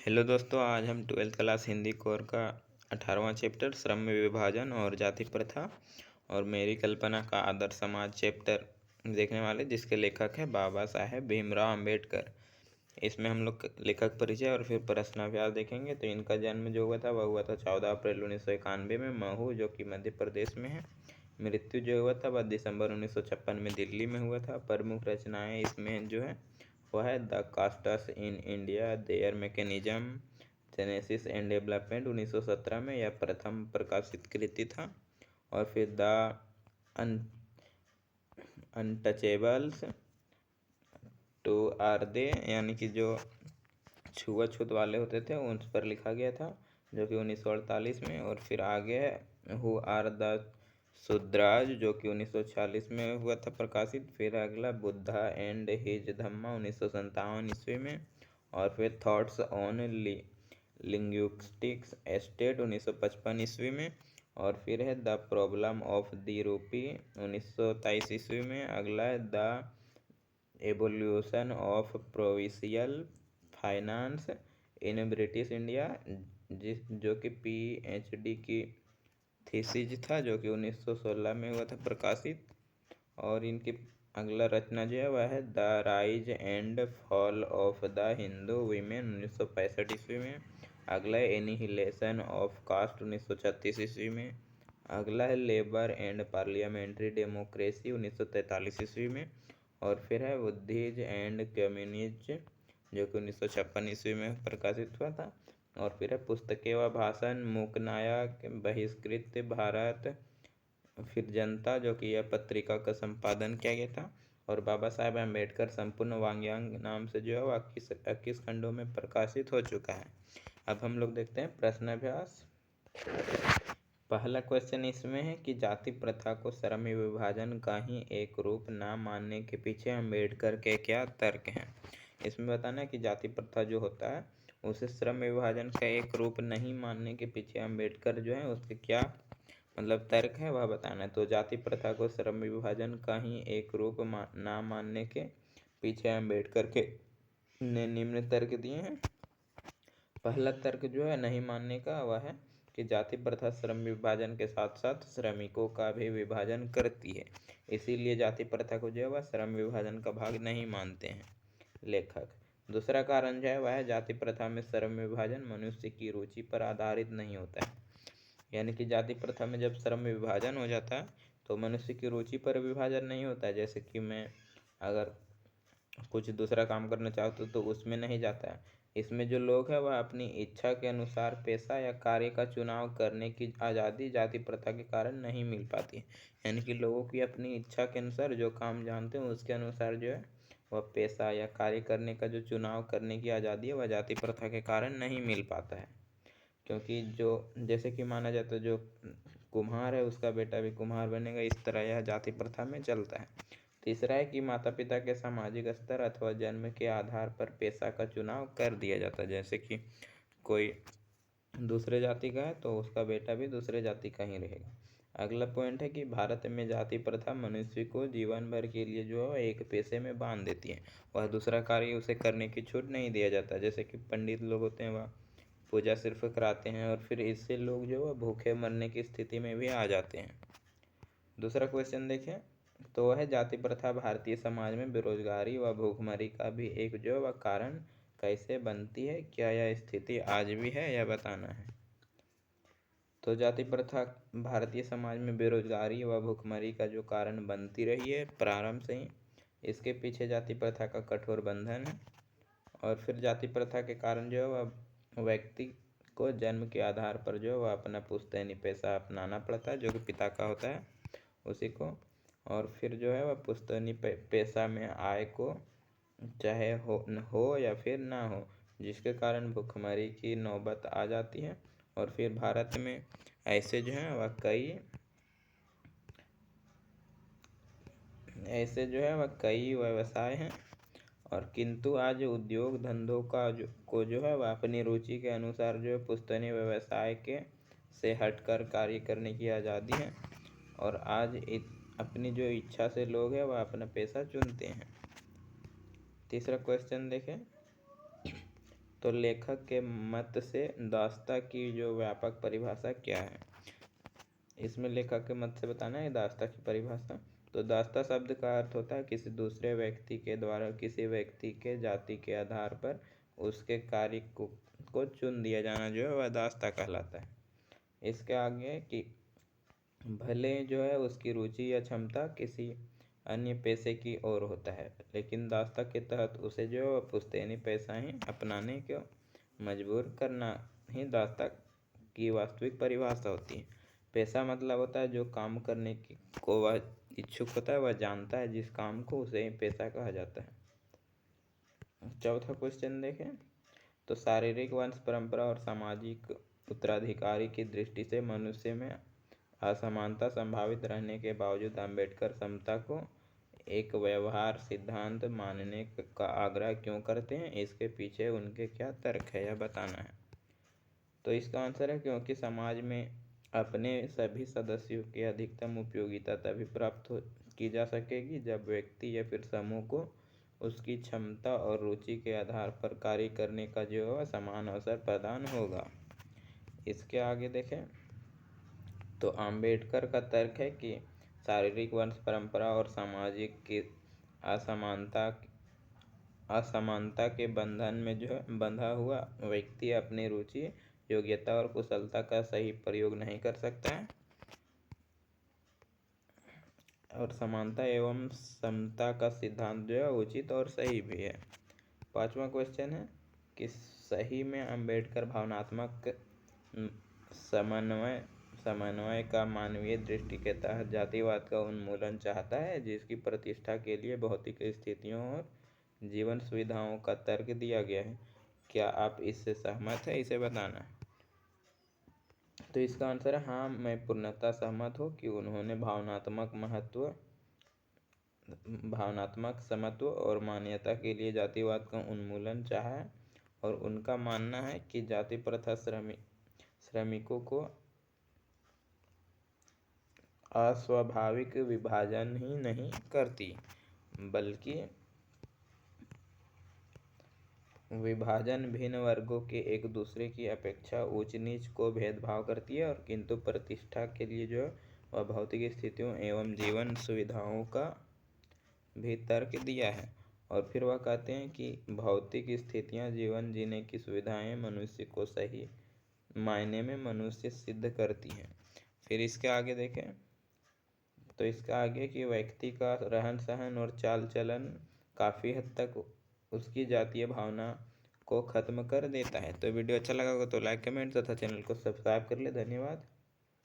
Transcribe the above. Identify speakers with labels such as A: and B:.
A: Hello दोस्तों, आज हम 12th क्लास हिंदी कोर का 18वां चैप्टर श्रम में विभाजन और जाति प्रथा और मेरी कल्पना का आदर्श समाज चैप्टर देखने वाले, जिसके लेखक है बाबा साहेब भीमराव अंबेडकर। इसमें हम लोग लेखक परिचय और फिर प्रश्नावली देखेंगे। तो इनका जन्म जो हुआ था वह हुआ था 14 अप्रैल 1991 में महू, जो कि मध्य प्रदेश में है। मृत्यु जो हुआ था वह दिसंबर 1956 में दिल्ली में हुआ था। प्रमुख रचनाएं इसमें जो है वह है the castes in India, their mechanism, genesis and development 1917 में यह प्रथम प्रकाशित कृति था। और फिर the untouchables who are they, यानी कि जो छुआछूत वाले होते थे उन पर लिखा गया था, जो कि 1948 में। और फिर आगे है हु आर द शूद्राज, जो कि 1946 में हुआ था प्रकाशित। फिर अगला बुद्धा एंड हिज धम्मा 1957 ईस्वी में। और फिर थॉट्स ऑन लिंग्विस्टिक्स स्टेट 1955 ईस्वी में। और फिर है the problem of the rupee 1923 ईस्वी में। अगला है the evolution of provincial finance in British India, जो कि PhD की थीसिस था, जो कि 1916 में हुआ था प्रकाशित। और इनकी अगला रचना जो है वह है the rise and fall of the Hindu women 1965 ईस्वी में। अगला है एनिहिलेशन ऑफ कास्ट 1936 ईस्वी में। अगला है लेबर एंड पार्लियामेंट्री डेमोक्रेसी 1943 ईस्वी में। और फिर है बुद्धिज एंड कम्युनिज्म, जो कि 1956 ईस्वी में प्रकाशित हुआ था। और फिर है पुस्तकें व भाषण, मूकनायक, बहिष्कृत भारत, फिर जनता, जो कि यह पत्रिका का संपादन किया गया था। और बाबा साहेब अम्बेडकर संपूर्ण वांग्यांग नाम से जो है वह 21 खंडों में प्रकाशित हो चुका है। अब हम लोग देखते हैं प्रश्नाभ्यास। पहला क्वेश्चन इसमें है कि जाति प्रथा को श्रम विभाजन का ही एक रूप न मानने के पीछे अम्बेडकर के क्या तर्क हैं। इसमें बताना है कि जाति प्रथा जो होता है उसे श्रम विभाजन का एक रूप नहीं मानने के पीछे अम्बेडकर जो है उसके क्या मतलब तर्क है वह बताना है। तो जाति प्रथा को श्रम विभाजन का ही एक रूप ना मानने के पीछे अम्बेडकर के ने निम्न तर्क दिए हैं। पहला तर्क जो है नहीं मानने का वह है कि जाति प्रथा श्रम विभाजन के साथ साथ श्रमिकों का भी विभाजन करती है, इसीलिए जाति प्रथा को जो है वह श्रम विभाजन का भाग नहीं मानते हैं लेखक। दूसरा कारण जो है वह है जाति प्रथा में श्रम विभाजन मनुष्य की रुचि पर आधारित नहीं होता है, यानी कि जाति प्रथा में जब श्रम विभाजन हो जाता है तो मनुष्य की रुचि पर विभाजन नहीं होता है। जैसे कि मैं अगर कुछ दूसरा काम करना चाहता हूँ तो उसमें नहीं जाता है। इसमें जो लोग हैं वह अपनी इच्छा के अनुसार पेशा या कार्य का चुनाव करने की आज़ादी जाति प्रथा के कारण नहीं मिल पाती है, यानी कि लोगों की अपनी इच्छा के अनुसार जो काम जानते हैं उसके अनुसार जो है वह पेशा या कार्य करने का जो चुनाव करने की आज़ादी है वह जाति प्रथा के कारण नहीं मिल पाता है। क्योंकि जो जैसे कि माना जाता है जो कुम्हार है उसका बेटा भी कुम्हार बनेगा, इस तरह यह जाति प्रथा में चलता है। तीसरा है कि माता पिता के सामाजिक स्तर अथवा जन्म के आधार पर पेशा का चुनाव कर दिया जाता है। जैसे कि कोई दूसरे जाति का है तो उसका बेटा भी दूसरे जाति का ही रहेगा। अगला पॉइंट है कि भारत में जाति प्रथा मनुष्य को जीवन भर के लिए जो है एक पेशे में बांध देती है, वह दूसरा कार्य उसे करने की छूट नहीं दिया जाता। जैसे कि पंडित लोग होते हैं वह पूजा सिर्फ कराते हैं और फिर इससे लोग जो है भूखे मरने की स्थिति में भी आ जाते हैं। दूसरा क्वेश्चन देखें तो वह है जाति प्रथा भारतीय समाज में बेरोजगारी व भूखमरी का भी एक जो वह कारण कैसे बनती है, क्या यह स्थिति आज भी है, यह बताना है। तो जाति प्रथा भारतीय समाज में बेरोजगारी व भूखमरी का जो कारण बनती रही है प्रारंभ से ही, इसके पीछे जाति प्रथा का कठोर बंधन है। और फिर जाति प्रथा के कारण जो है वह व्यक्ति को जन्म के आधार पर जो है वह अपना पुश्तैनी पेशा अपनाना पड़ता है, जो कि पिता का होता है उसी को। और फिर जो है वह पुश्तैनी पेशा में आय को चाहे हो या फिर ना हो, जिसके कारण भूखमरी की नौबत आ जाती है। और फिर भारत में ऐसे जो है वह कई व्यवसाय हैं, और किंतु आज उद्योग धंधों का जो है वह अपनी रुचि के अनुसार जो है पुश्तैनी व्यवसाय के से हटकर कार्य करने की आज़ादी है। और आज अपनी जो इच्छा से लोग हैं वह अपना पेशा चुनते हैं। तीसरा क्वेश्चन देखें तो लेखक के मत से दास्ता की जो व्यापक परिभाषा क्या है? इसमें लेखक के मत से बताना है दास्ता की परिभाषा। तो दास्ता शब्द का अर्थ होता है किसी दूसरे व्यक्ति के द्वारा किसी व्यक्ति के जाति के आधार पर उसके कार्य को चुन दिया जाना जो है वह दास्ता कहलाता है। इसके आगे कि भले जो है उसकी रुचि या क्षमता किसी अन्य पेशे की ओर होता है, लेकिन दास्ता के तहत उसे जो पुश्तैनी पेशा ही अपनाने को मजबूर करना ही दास्ता की वास्तविक परिभाषा होती है। पेशा मतलब होता है जो काम करने की को वह इच्छुक होता है, वह जानता है जिस काम को, उसे ही पेशा कहा जाता है। चौथा क्वेश्चन देखें तो शारीरिक वंश परंपरा और सामाजिक उत्तराधिकारी की दृष्टि से मनुष्य में असमानता संभावित रहने के बावजूद अम्बेडकर समता को एक व्यवहार सिद्धांत मानने का आग्रह क्यों करते हैं? इसके पीछे उनके क्या तर्क है, यह बताना है। तो इसका आंसर है क्योंकि समाज में अपने सभी सदस्यों की अधिकतम उपयोगिता तभी प्राप्त की जा सकेगी जब व्यक्ति या फिर समूह को उसकी क्षमता और रुचि के आधार पर कार्य करने का जो है समान अवसर प्रदान होगा। इसके आगे देखें तो अम्बेडकर का तर्क है कि शारीरिक वंश परंपरा और सामाजिक की असमानता के बंधन में जो है बंधा हुआ व्यक्ति अपनी रुचि, योग्यता और कुशलता का सही प्रयोग नहीं कर सकता है और समानता एवं समता का सिद्धांत जो है उचित और सही भी है। पांचवा क्वेश्चन है कि सही में अम्बेडकर भावनात्मक समन्वय का मानवीय दृष्टि के तहत जातिवाद का उन्मूलन चाहता है, जिसकी प्रतिष्ठा के लिए भौतिक स्थितियों और जीवन सुविधाओं का तर्क दिया गया है। क्या आप इससे सहमत है, इसे बताना है। तो इसका आंसर है हाँ, मैं पूर्णतः सहमत हूँ कि उन्होंने भावनात्मक समत्व और मान्यता के लिए जातिवाद का उन्मूलन चाहा है और उनका मानना है कि जाति प्रथा श्रमिकों को अस्वाभाविक विभाजन ही नहीं करती बल्कि विभाजन भिन्न वर्गों के एक दूसरे की अपेक्षा ऊंच नीच को भेदभाव करती है और किंतु प्रतिष्ठा के लिए जो वह भौतिक स्थितियों एवं जीवन सुविधाओं का भी तर्क दिया है। और फिर वह कहते हैं कि भौतिक स्थितियां, जीवन जीने की सुविधाएं मनुष्य को सही मायने में मनुष्य सिद्ध करती हैं। फिर इसके आगे देखें तो इसका आगे कि व्यक्ति का रहन सहन और चाल चलन काफ़ी हद तक उसकी जातीय भावना को ख़त्म कर देता है। तो वीडियो अच्छा लगा हो तो लाइक, कमेंट तथा चैनल को सब्सक्राइब कर ले। धन्यवाद।